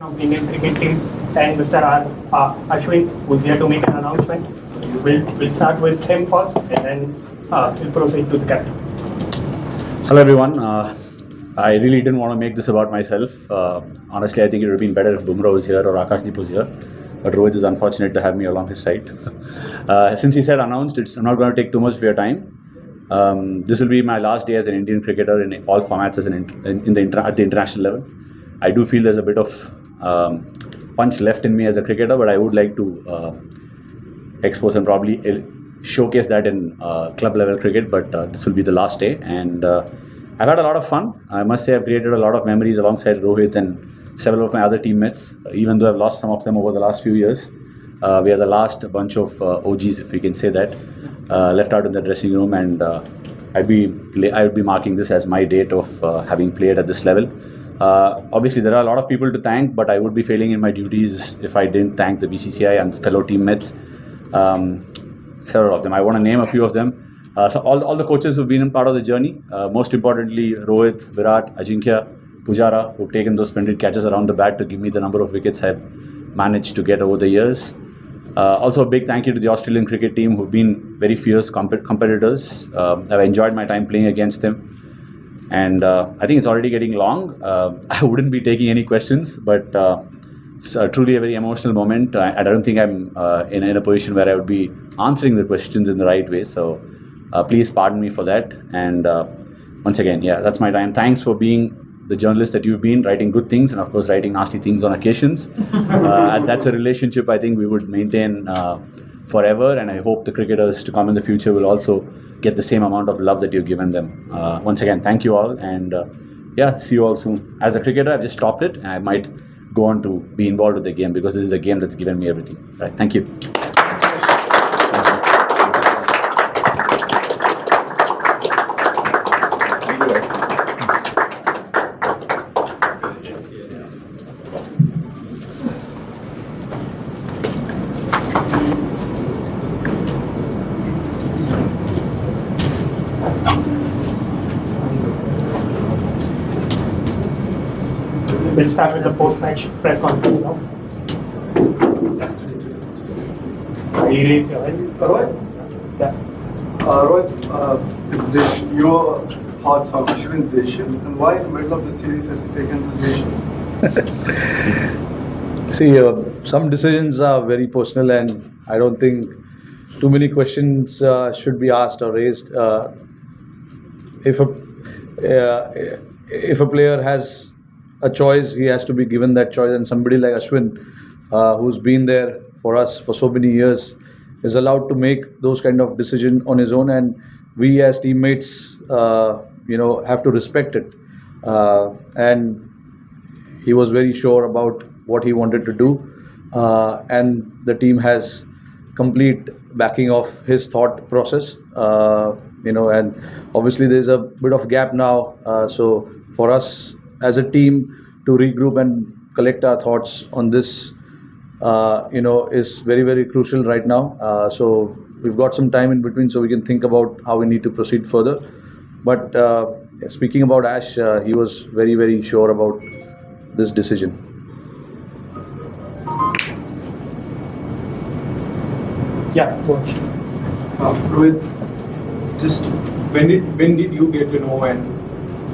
From Indian cricket team and Mr. Ashwin, who's here to make an announcement. We'll start with him first, and then we'll proceed to the captain. Hello everyone. I really didn't want to make this about myself. Honestly, I think it would have been better if Bumrah was here or Akashdeep was here. But Rohit is unfortunate to have me along his side. Since he said announced, I'm not going to take too much of your time. This will be my last day as an Indian cricketer in all formats at the international level. I do feel there's a bit of punch left in me as a cricketer, but I would like to expose and probably showcase that in club level cricket. But this will be the last day, and I've had a lot of fun. I must say I've created a lot of memories alongside Rohit and several of my other teammates, even though I've lost some of them over the last few years. We are the last bunch of OGs, if we can say that, left out in the dressing room, and I would be marking this as my date of having played at this level. Obviously, there are a lot of people to thank, but I would be failing in my duties if I didn't thank the BCCI and the fellow teammates. Several of them. I want to name a few of them. So all the coaches who've been a part of the journey. Most importantly, Rohit, Virat, Ajinkya, Pujara, who've taken those splendid catches around the bat to give me the number of wickets I've managed to get over the years. Also, a big thank you to the Australian cricket team, who've been very fierce competitors. I've enjoyed my time playing against them. And I think it's already getting long. I wouldn't be taking any questions, but it's truly a very emotional moment. I don't think I'm in a position where I would be answering the questions in the right way. So please pardon me for that. And once again, that's my time. Thanks for being the journalist that you've been, writing good things and of course writing nasty things on occasions. And that's a relationship I think we would maintain forever, and I hope the cricketers to come in the future will also get the same amount of love that you've given them. Once again, thank you all, and see you all soon. As a cricketer, I've just stopped it, and I might go on to be involved with the game because this is a game that's given me everything. Right? Thank you. We'll start with the post-match press conference now. Will you raise your hand? Rohit? Yeah. Rohit, your thoughts on Ashwin's decision and why in the middle of the series has he taken this decision? See, some decisions are very personal, and I don't think too many questions should be asked or raised. If a player has a choice, he has to be given that choice, and somebody like Ashwin, who's been there for us for so many years, is allowed to make those kind of decisions on his own, and we as teammates, have to respect it. And he was very sure about what he wanted to do, and the team has complete backing of his thought process. And obviously there's a bit of gap now, so for us as a team to regroup and collect our thoughts on this, is very, very crucial right now. So we've got some time in between so we can think about how we need to proceed further. But speaking about Ash, he was very, very sure about this decision. Yeah, coach. Rohit, just when did you get to know, and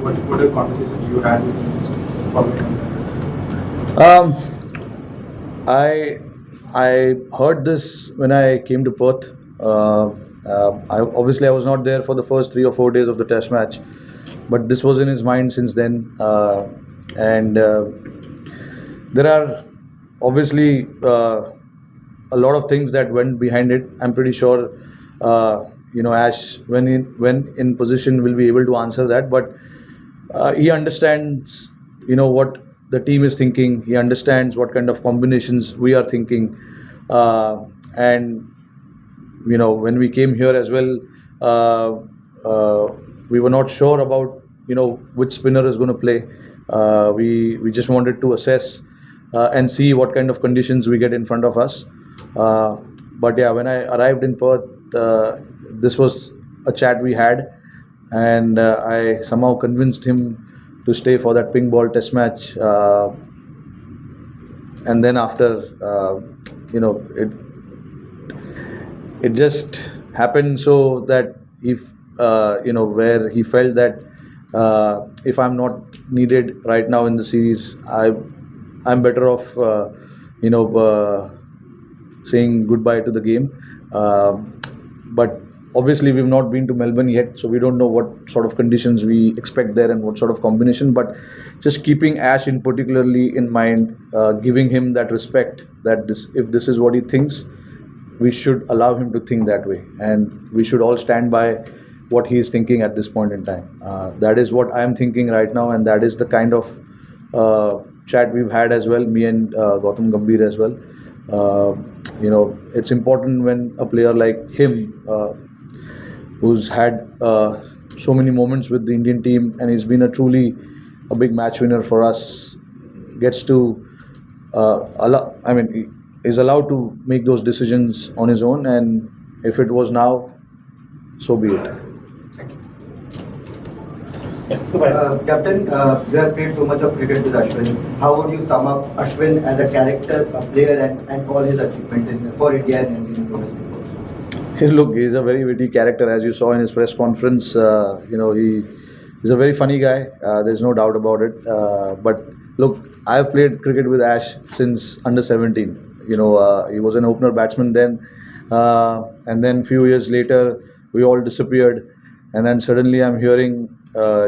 what are conversations you had with him just following on that? I heard this when I came to Perth. I was not there for the first 3 or 4 days of the Test match, but this was in his mind since then. And there are obviously a lot of things that went behind it. I'm pretty sure Ash, when in position, will be able to answer that. But he understands, what the team is thinking. He understands what kind of combinations we are thinking. And when we came here as well, we were not sure about which spinner is going to play. We just wanted to assess and see what kind of conditions we get in front of us. But when I arrived in Perth, this was a chat we had, and I somehow convinced him to stay for that pink ball test match and then after, it just happened so that if where he felt that if I'm not needed right now in the series, I'm better off saying goodbye to the game. But obviously we've not been to Melbourne yet, so we don't know what sort of conditions we expect there and what sort of combination. But just keeping Ash in particularly in mind, giving him that respect that if this is what he thinks, we should allow him to think that way, and we should all stand by what he is thinking at this point in time. That is what I am thinking right now, and that is the kind of chat we've had as well, me and Gautam Gambhir as well. It's important when a player like him, who's had so many moments with the Indian team and he's been truly a big match winner for us, gets to is allowed to make those decisions on his own, and if it was now, so be it. Captain, you have played so much of cricket with Ashwin. How would you sum up Ashwin as a character, a player, and all his achievements for India and Indian domestic also? Look, he's a very witty character, as you saw in his press conference. He's a very funny guy. There's no doubt about it. But look, I've played cricket with Ash since under 17. He was an opener batsman then, and then few years later, we all disappeared, and then suddenly I'm hearing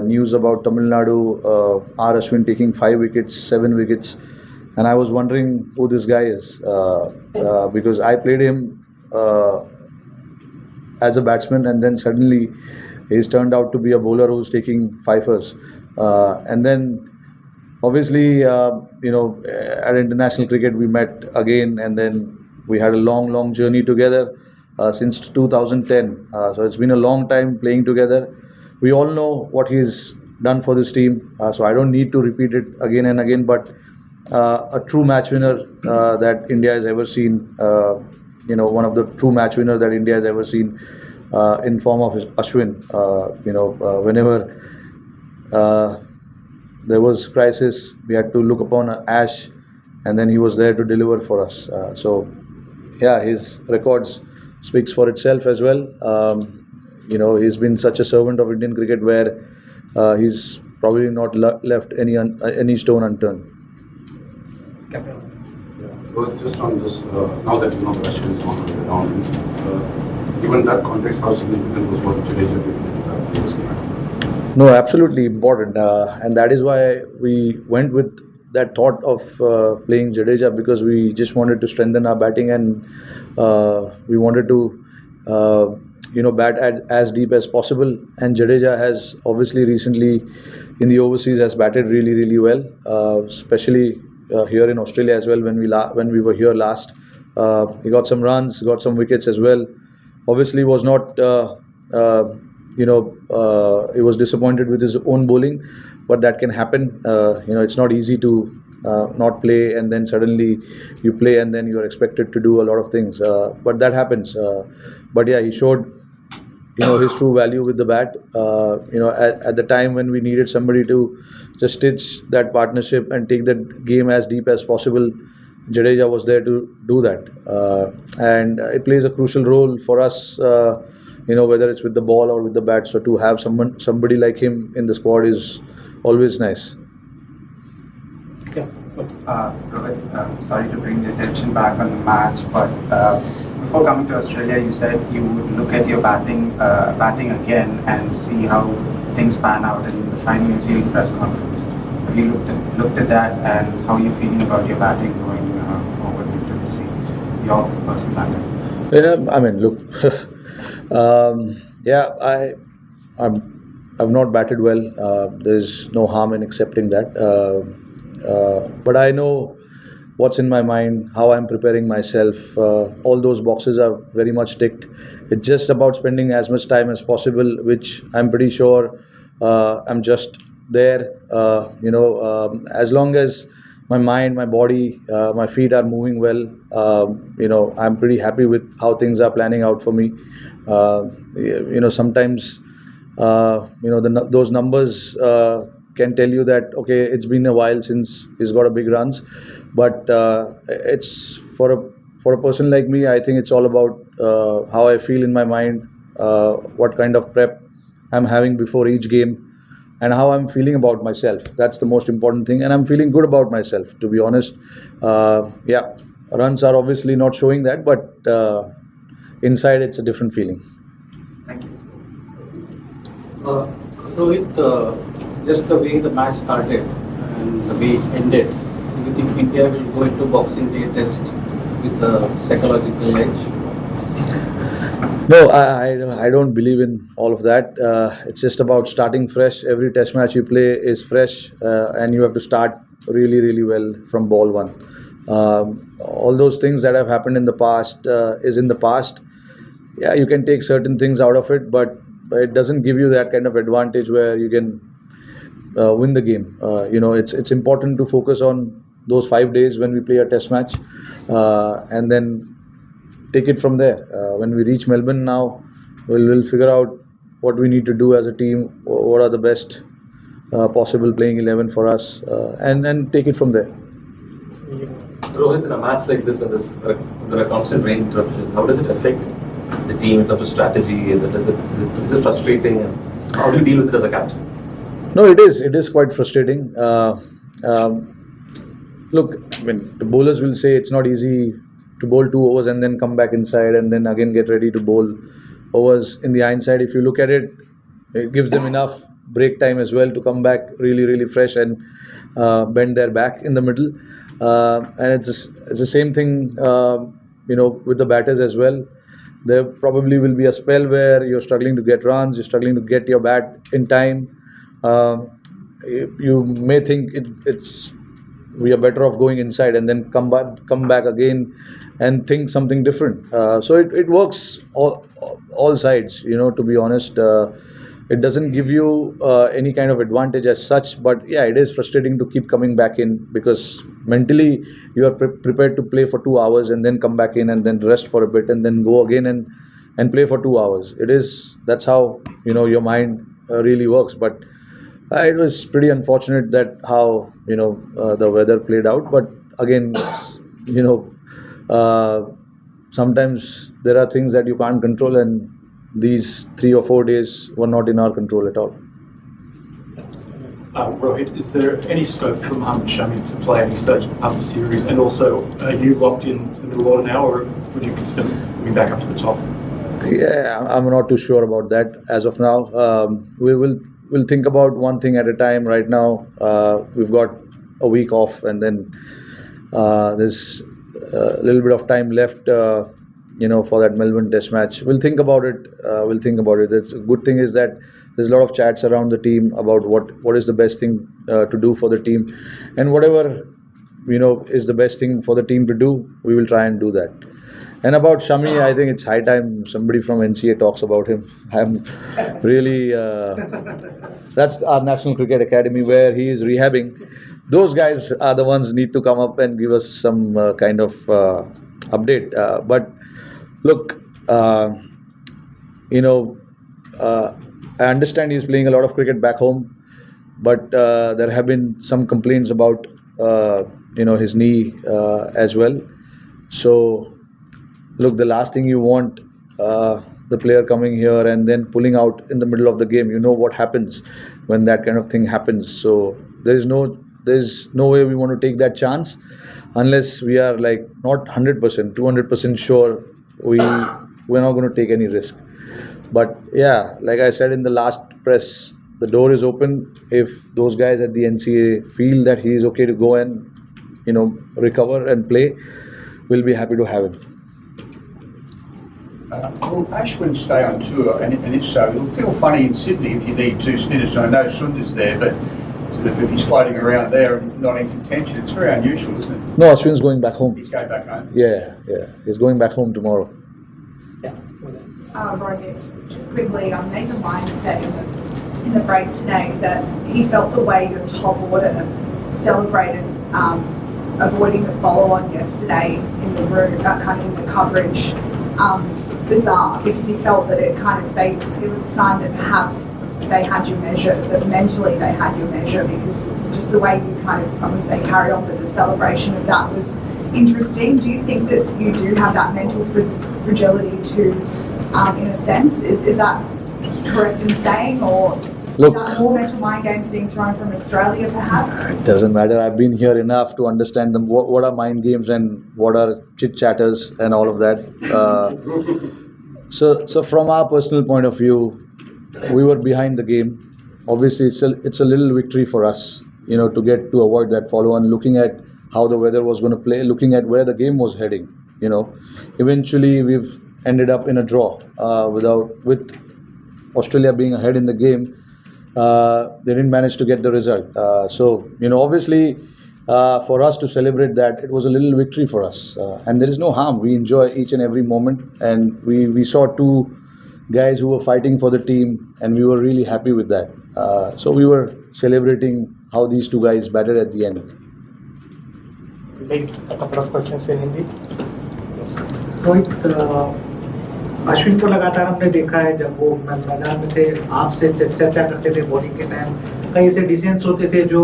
news about Tamil Nadu, R. Ashwin taking 5 wickets, 7 wickets, and I was wondering who this guy is, because I played him as a batsman, and then suddenly he's turned out to be a bowler who's taking fifers, and then obviously at international cricket we met again, and then we had a long journey together since 2010. So it's been a long time playing together. We all know what he's done for this team, so I don't need to repeat it again and again, but a true match winner that India has ever seen, one of the true match winners that India has ever seen in form of Ashwin. Whenever there was crisis, we had to look upon Ash, and then he was there to deliver for us. His records speaks for itself as well. He's been such a servant of Indian cricket where he's probably not left any stone unturned. So just on this, now that Ashwin is not around, given that context, how significant was what Jadeja did with this game? No, absolutely important, and that is why we went with that thought of playing Jadeja, because we just wanted to strengthen our batting, and we wanted to bat as deep as possible. And Jadeja has obviously recently in the overseas has batted really well, especially here in Australia as well. When we were here last, he got some runs, got some wickets as well. Obviously was not he was disappointed with his own bowling, but that can happen. It's not easy to not play and then suddenly you play and then you are expected to do a lot of things, but that happens. But yeah, he showed his true value with the bat. At the time when we needed somebody to just stitch that partnership and take that game as deep as possible, Jadeja was there to do that, and it plays a crucial role for us, whether it's with the ball or with the bat. So to have somebody like him in the squad is always nice. Rohit, sorry to bring the attention back on the match, but before coming to Australia, you said you would look at your batting again and see how things pan out in the final New Zealand press conference. Have you looked at that, and how are you feeling about your batting going forward into the series? Your personal batting? Yeah, I mean, look, I've not batted well. There's no harm in accepting that. But I know what's in my mind, how I'm preparing myself. All those boxes are very much ticked. It's just about spending as much time as possible, which I'm pretty sure I'm just there. As long as my mind, my body, my feet are moving well, I'm pretty happy with how things are planning out for me. Sometimes those numbers can tell you that okay, it's been a while since he's got a big runs, but it's for a person like me. I think it's all about how I feel in my mind, what kind of prep I'm having before each game, and how I'm feeling about myself. That's the most important thing, and I'm feeling good about myself, to be honest. Yeah, runs are obviously not showing that, but inside it's a different feeling. Thank you. Rohit, just the way the match started and the way it ended, do you think India will go into Boxing Day test with a psychological edge? No, I don't believe in all of that. It's just about starting fresh. Every test match you play is fresh, and you have to start really, really well from ball one. All those things that have happened in the past is in the past. Yeah, you can take certain things out of it, but it doesn't give you that kind of advantage where you can win the game. It's important to focus on those 5 days when we play a test match, and then take it from there. When we reach Melbourne now, we'll figure out what we need to do as a team, what are the best possible playing 11 for us, and take it from there. Rohit, in a match like this, when there are constant rain interruptions, how does it affect the team in terms of strategy? Is it frustrating? And how do you deal with it as a captain? No, it is. It is quite frustrating. Look, I mean, the bowlers will say it's not easy to bowl 2 overs and then come back inside and then again get ready to bowl overs. In the hindsight, if you look at it, it gives them enough break time as well to come back really, really fresh and bend their back in the middle. And it's the same thing, with the batters as well. There probably will be a spell where you're struggling to get runs, you're struggling to get your bat in time. You may think we are better off going inside and then come back again and think something different. So it works all sides, to be honest. It doesn't give you any kind of advantage as such, but yeah, it is frustrating to keep coming back in because mentally you are prepared to play for 2 hours and then come back in and then rest for a bit and then go again and play for 2 hours. That's how your mind really works. But it was pretty unfortunate that how the weather played out. But again, sometimes there are things that you can't control, and these 3 or 4 days were not in our control at all. Rohit, is there any scope for Mohammad Shami to play any stage up the series? And also, are you locked into the middle order now, or would you consider moving back up to the top? Yeah, I'm not too sure about that as of now. We'll think about one thing at a time. Right now, we've got a week off, and then there's a little bit of time left. For that Melbourne Test match, we'll think about it. The good thing is that there's a lot of chats around the team about what is the best thing to do for the team, and whatever is the best thing for the team to do, we will try and do that. And about Shami, I think it's high time somebody from NCA talks about him. I'm really that's our National Cricket Academy where he is rehabbing. Those guys are the ones need to come up and give us some kind of update. But look, I understand he's playing a lot of cricket back home, but there have been some complaints about his knee as well. So look, the last thing you want the player coming here and then pulling out in the middle of the game. You know what happens when that kind of thing happens. So there's no way we want to take that chance unless we are like not 100%, 200% sure we're not going to take any risk. But yeah, like I said in the last press, the door is open. If those guys at the NCA feel that he is okay to go and recover and play, we'll be happy to have him. Will Ashwin stay on tour? And if so, it'll feel funny in Sydney if you need 2 spinners. I know Sundar's there, but sort of if he's floating around there and not in contention, it's very unusual, isn't it? No, Ashwin's going back home. He's going back home? Yeah. He's going back home tomorrow. Rohit, just quickly, Nathan Lyon said in the break today that he felt the way your top order celebrated avoiding the follow-on yesterday in the room, kind of in the coverage, bizarre, because he felt that it was a sign that perhaps they had your measure, that mentally they had your measure, because just the way you kind of, I wouldn't say carried on, but the celebration of that was interesting. Do you think that you do have that mental fragility too, in a sense? Is that correct in saying, or Look, is that more mental mind games being thrown from Australia perhaps? it doesn't matter. I've been here enough to understand them. What are mind games and what are chit chatters and all of that. So from our personal point of view, we were behind the game. Obviously, it's a little victory for us, to get to avoid that follow on. Looking at how the weather was going to play, looking at where the game was heading. Eventually we've ended up in a draw with Australia being ahead in the game. They didn't manage to get the result. So obviously, for us to celebrate that, it was a little victory for us. And there is no harm. We enjoy each and every moment. And we saw two guys who were fighting for the team, and we were really happy with that. So we were celebrating how these two guys batted at the end. We'll take a couple of questions in Hindi. Yes. Rohit, Ashwin को लगातार हमने देखा है, जब वो मैदान में थे आपसे चर्चा करते थे बॉलिंग के टाइम, कई ऐसे डिसीजंस होते थे जो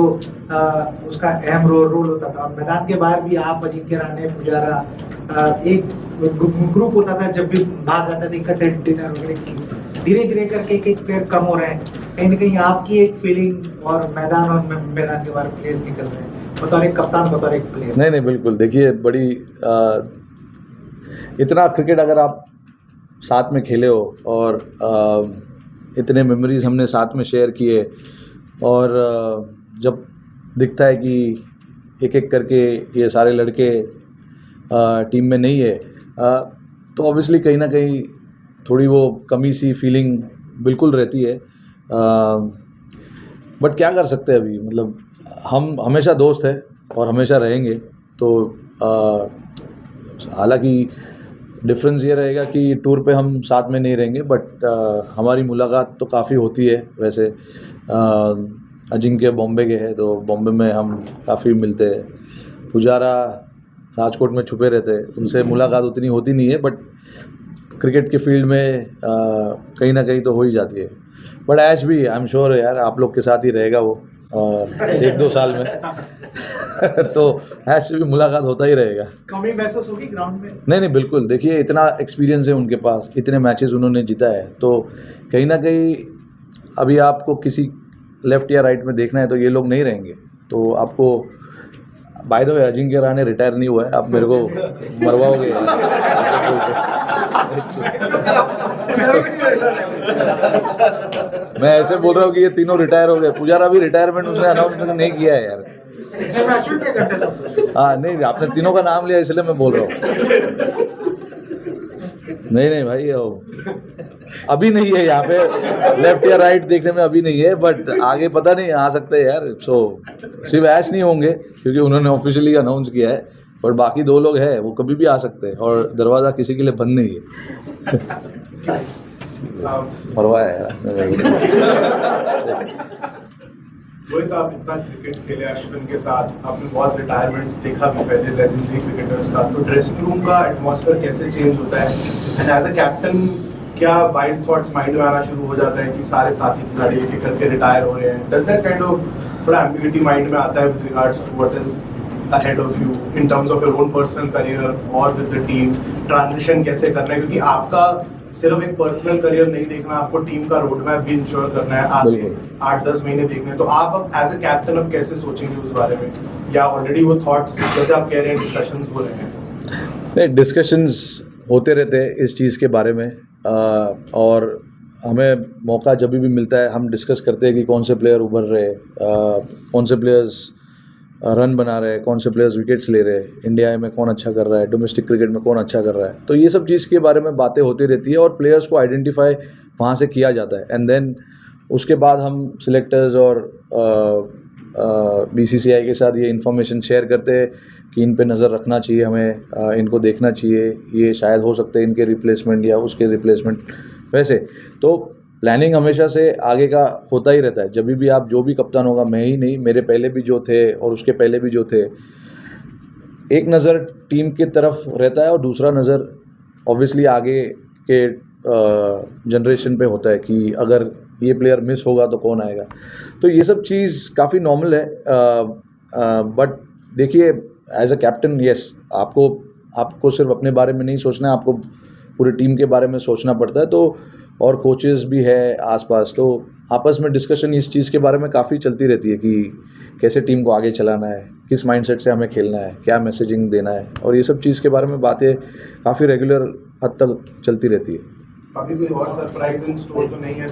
उसका अहम रोल होता था, और मैदान के बाहर भी आप, अजिंक्य रहाणे, पुजारा, एक ग्रुप होता था, जब भी भाग आता था इकट्ठे डिनर वगैरह की। धीरे धीरे करके एक प्लेयर कम हो रहे हैं, कहीं ना कहीं आपकी एक फीलिंग और मैदान के बाहर प्लेयर्स निकल रहे हैं, बतौर एक कप्तान, बतौर एक प्लेयर? नहीं, बिल्कुल। देखिए, बड़ी इतना क्रिकेट अगर आप साथ में खेले हो और इतने मेमोरीज हमने साथ में शेयर किए, और जब दिखता है कि एक एक करके ये सारे लड़के टीम में नहीं है, तो ऑब्वियसली कहीं ना कहीं थोड़ी वो कमी सी फीलिंग बिल्कुल रहती है। बट क्या कर सकते हैं अभी, मतलब हम हमेशा दोस्त हैं और हमेशा रहेंगे। तो हालांकि डिफरेंस ये रहेगा कि टूर पे हम साथ में नहीं रहेंगे, बट हमारी मुलाकात तो काफ़ी होती है। वैसे अजिंक्य बॉम्बे के हैं, तो बॉम्बे में हम काफ़ी मिलते हैं। पुजारा राजकोट में छुपे रहते हैं, उनसे मुलाकात उतनी होती नहीं है, बट क्रिकेट के फील्ड में कहीं ना कहीं तो हो ही जाती है। बट ऐश भी आई एम श्योर यार आप लोग के साथ ही रहेगा वो 1-2 साल में तो ऐश से भी मुलाकात होता ही रहेगा। कमी महसूस होगी ग्राउंड में? नहीं, बिल्कुल। देखिए, इतना एक्सपीरियंस है उनके पास, इतने मैचेस उन्होंने जीता है, तो कहीं ना कहीं अभी आपको किसी लेफ्ट या राइट में देखना है तो ये लोग नहीं रहेंगे। तो आपको by the way Ajinkya Rahane retire नहीं हुआ है, आप मेरे को मरवाओगे मैं ऐसे बोल रहा हूँ कि ये तीनों रिटायर हो गए। पुजारा भी रिटायरमेंट उसने अनाउंसमेंट नहीं किया है यार। हाँ, नहीं, आपने तीनों का नाम लिया इसलिए मैं बोल रहा हूँ। नहीं भाई, अभी नहीं है यहाँ पे, लेफ्ट या राइट देखने में अभी नहीं है, बट आगे पता नहीं, आ सकते हैं यार। सो सिर्फ ऐश नहीं होंगे क्योंकि उन्होंने ऑफिशियली अनाउंस किया है, और बाकी 2 लोग हैं, वो कभी भी आ सकते हैं, और दरवाज़ा किसी के लिए बंद नहीं है। मरवाया यार। रोहित, आप इतना क्रिकेट खेले अश्विन के साथ, आपने बहुत रिटायरमेंट्स देखा भी पहले लेजेंडरी क्रिकेटर्स का, तो ड्रेसिंग रूम का एटमॉस्फेयर कैसे चेंज होता है? एंड एज अ कैप्टन क्या वाइल्ड थॉट्स माइंड में आना शुरू हो जाता है कि सारे साथी खिलाड़ी एक करके रिटायर हो रहे हैं? डज दैट काइंड ऑफ थोड़ा एम्बिग्यूटी माइंड में आता है with regards to what is ahead of you in terms of your own personal career or with the team? Transition कैसे करना है, क्योंकि आपका सिर्फ एक पर्सनल करियर नहीं देखना, आपको टीम का रोड मैप भी इंश्योर करना है, आगे 8-10 महीने देखने हैं। तो आप अब एज ए कैप्टन अब कैसे सोचेंगे उस बारे में, या ऑलरेडी वो थॉट्स जैसे आप कह रहे हैं डिस्कशंस हो रहे हैं? नहीं, डिस्कशंस होते रहते हैं इस चीज़ के बारे में, और हमें मौका जब भी मिलता है हम डिस्कस करते हैं कि कौन से प्लेयर उभर रहे, कौन से प्लेयर्स रन बना रहे हैं, कौन से प्लेयर्स विकेट्स ले रहे हैं, इंडिया में कौन अच्छा कर रहा है, डोमेस्टिक क्रिकेट में कौन अच्छा कर रहा है। तो ये सब चीज़ के बारे में बातें होती रहती है, और प्लेयर्स को आइडेंटिफाई वहाँ से किया जाता है, एंड देन उसके बाद हम सिलेक्टर्स और BCCI के साथ ये इन्फॉर्मेशन शेयर करते हैं कि इन पे नज़र रखना चाहिए हमें, इनको देखना चाहिए, ये शायद हो सकते हैं इनके रिप्लेसमेंट या उसके रिप्लेसमेंट। वैसे तो प्लानिंग हमेशा से आगे का होता ही रहता है। जब भी आप, जो भी कप्तान होगा, मैं ही नहीं, मेरे पहले भी जो थे और उसके पहले भी जो थे, एक नज़र टीम की तरफ रहता है और दूसरा नज़र ऑब्वियसली आगे के जनरेशन पे होता है कि अगर ये प्लेयर मिस होगा तो कौन आएगा, तो ये सब चीज़ काफ़ी नॉर्मल है। बट देखिए एज अ कैप्टन यस, आपको सिर्फ अपने बारे में नहीं सोचना है, आपको पूरी टीम के बारे में सोचना पड़ता है। तो और कोचेस भी है आसपास, तो आपस में डिस्कशन इस चीज़ के बारे में काफ़ी चलती रहती है कि कैसे टीम को आगे चलाना है, किस माइंडसेट से हमें खेलना है, क्या मैसेजिंग देना है, और ये सब चीज़ के बारे में बातें काफ़ी रेगुलर हद तक चलती रहती है। अभी कोई और सरप्राइज इन स्टोर तो नहीं है?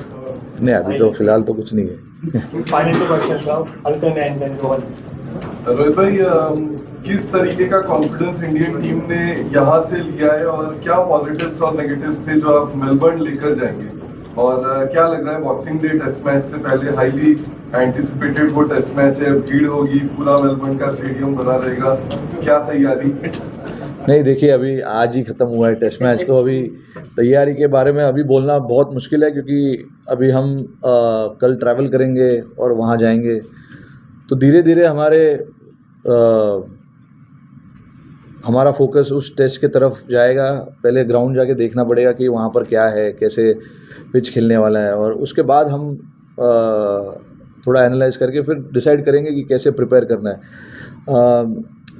नहीं, अभी तो फिलहाल तो कुछ नहीं है। Final two questions now, Alkan and then Rohan. Rohit भाई, किस तरीके का कॉन्फिडेंस इंडियन टीम ने यहाँ से लिया है और क्या पॉजिटिव्स और नेगेटिव्स थे जो आप मेलबर्न लेकर जाएंगे, और क्या लग रहा है बॉक्सिंग डे टेस्ट मैच से पहले हाईली एंटिसिपेटेड वो टेस्ट मैच है, भीड़ होगी, पूरा मेलबर्न का स्टेडियम भरा रहेगा, क्या तैयारी? नहीं देखिए, अभी आज ही ख़त्म हुआ है टेस्ट मैच, तो अभी तैयारी के बारे में अभी बोलना बहुत मुश्किल है, क्योंकि अभी हम कल ट्रैवल करेंगे और वहाँ जाएंगे, तो धीरे धीरे हमारा फोकस उस टेस्ट की तरफ जाएगा। पहले ग्राउंड जाके देखना पड़ेगा कि वहाँ पर क्या है, कैसे पिच खेलने वाला है, और उसके बाद हम थोड़ा एनालाइज करके फिर डिसाइड करेंगे कि कैसे प्रिपेयर करना है।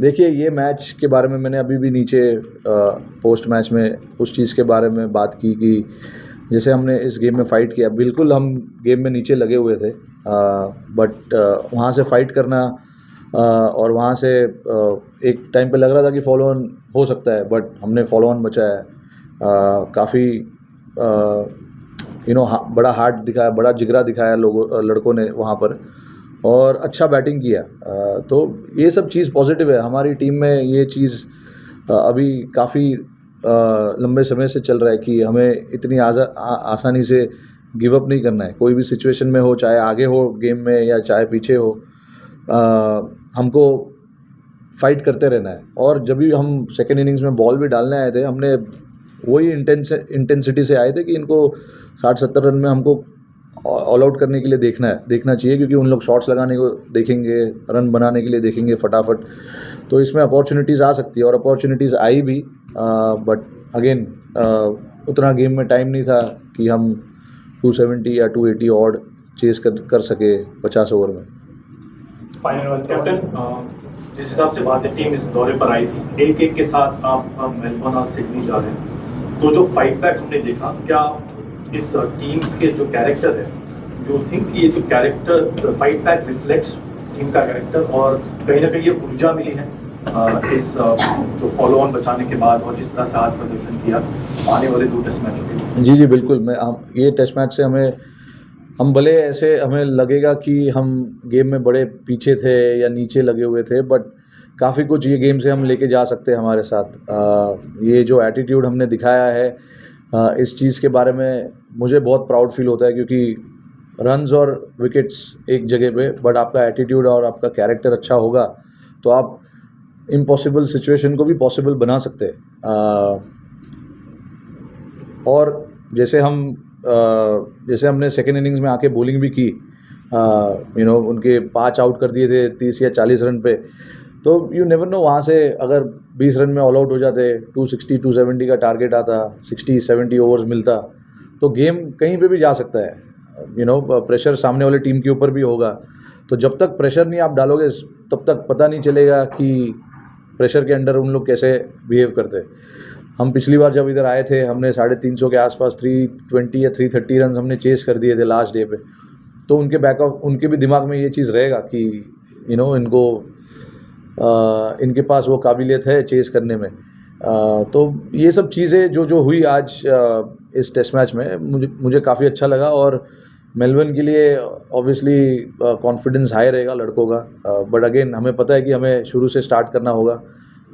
देखिए, ये मैच के बारे में मैंने अभी भी नीचे पोस्ट मैच में उस चीज़ के बारे में बात की कि जैसे हमने इस गेम में फ़ाइट किया, बिल्कुल हम गेम में नीचे लगे हुए थे, बट वहाँ से फ़ाइट करना और वहाँ से एक टाइम पे लग रहा था कि फॉलो ऑन हो सकता है, बट हमने फॉलो ऑन बचाया। काफ़ी बड़ा हार्ट दिखाया, बड़ा जिगरा दिखाया लड़कों ने वहाँ पर, और अच्छा बैटिंग किया। तो ये सब चीज़ पॉजिटिव है हमारी टीम में। ये चीज़ अभी काफ़ी लंबे समय से चल रहा है कि हमें इतनी आसानी से गिव अप नहीं करना है, कोई भी सिचुएशन में हो, चाहे आगे हो गेम में या चाहे पीछे हो, हमको फाइट करते रहना है। और जब भी हम सेकेंड इनिंग्स में बॉल भी डालने आए थे, हमने वही इंटेंसिटी से आए थे कि इनको 60-70 रन में हमको ऑल आउट करने के लिए देखना चाहिए, क्योंकि उन लोग शॉट्स लगाने को देखेंगे, रन बनाने के लिए देखेंगे फटाफट, तो इसमें अपॉर्चुनिटीज़ आ सकती है, और अपॉर्चुनिटीज़ आई भी, बट अगेन उतना गेम में टाइम नहीं था कि हम 270 या 280 ऑड चेस कर सके 50 ओवर में। Final one, कैप्टन, जिस हिसाब से बात है, टीम इस दौरे पर आई थी, एक के साथ आप मेलबर्न और सिडनी जा रहे हैं, तो जो फाइट बैक हमने देखा, क्या इस टीम के जो कैरेक्टर है, यू थिंक ये जो character fight back reflects team का कैरेक्टर, और कहीं ना कहीं ये ऊर्जा मिली है इस जो फॉलो ऑन बचाने के बाद, और जिस तरह से आज प्रदर्शन किया आने वाले 2 टेस्ट मैचों के? जी बिल्कुल, ये टेस्ट मैच से हम भले ऐसे हमें लगेगा कि हम गेम में बड़े पीछे थे या नीचे लगे हुए थे, बट काफ़ी कुछ ये गेम से हम लेके जा सकते हैं हमारे साथ। ये जो एटीट्यूड हमने दिखाया है, इस चीज़ के बारे में मुझे बहुत प्राउड फील होता है, क्योंकि रन्स और विकेट्स एक जगह पे, बट आपका एटीट्यूड और आपका कैरेक्टर अच्छा होगा तो आप इम्पॉसिबल सिचुएशन को भी पॉसिबल बना सकते हैं। और जैसे हमने सेकेंड इनिंग्स में आके बॉलिंग भी की, उनके 5 आउट कर दिए थे 30 या 40 रन पे, तो यू नेवर नो, वहाँ से अगर 20 रन में ऑल आउट हो जाते, 260-270 का टारगेट आता, 60-70 ओवर्स मिलता, तो गेम कहीं पे भी जा सकता है। प्रेशर सामने वाले टीम के ऊपर भी होगा, तो जब तक प्रेशर नहीं आप डालोगे तब तक पता नहीं चलेगा कि प्रेशर के अंडर उन लोग कैसे बिहेव करते। हम पिछली बार जब इधर आए थे, हमने 350 के आसपास 320 या 330 रन हमने चेस कर दिए थे लास्ट डे पे, तो उनके भी दिमाग में ये चीज़ रहेगा कि इनके पास वो काबिलियत है चेस करने में। तो ये सब चीज़ें जो हुई आज इस टेस्ट मैच में, मुझे काफ़ी अच्छा लगा, और मेलबर्न के लिए ऑब्वियसली कॉन्फिडेंस हाई रहेगा लड़कों का, बट अगेन हमें पता है कि हमें शुरू से स्टार्ट करना होगा।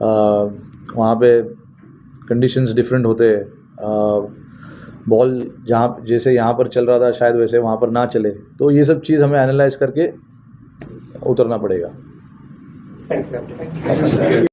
वहाँ पे कंडीशंस डिफरेंट होते हैं, बॉल जैसे यहाँ पर चल रहा था शायद वैसे वहाँ पर ना चले, तो ये सब चीज़ हमें एनालाइज करके उतरना पड़ेगा। Thank you.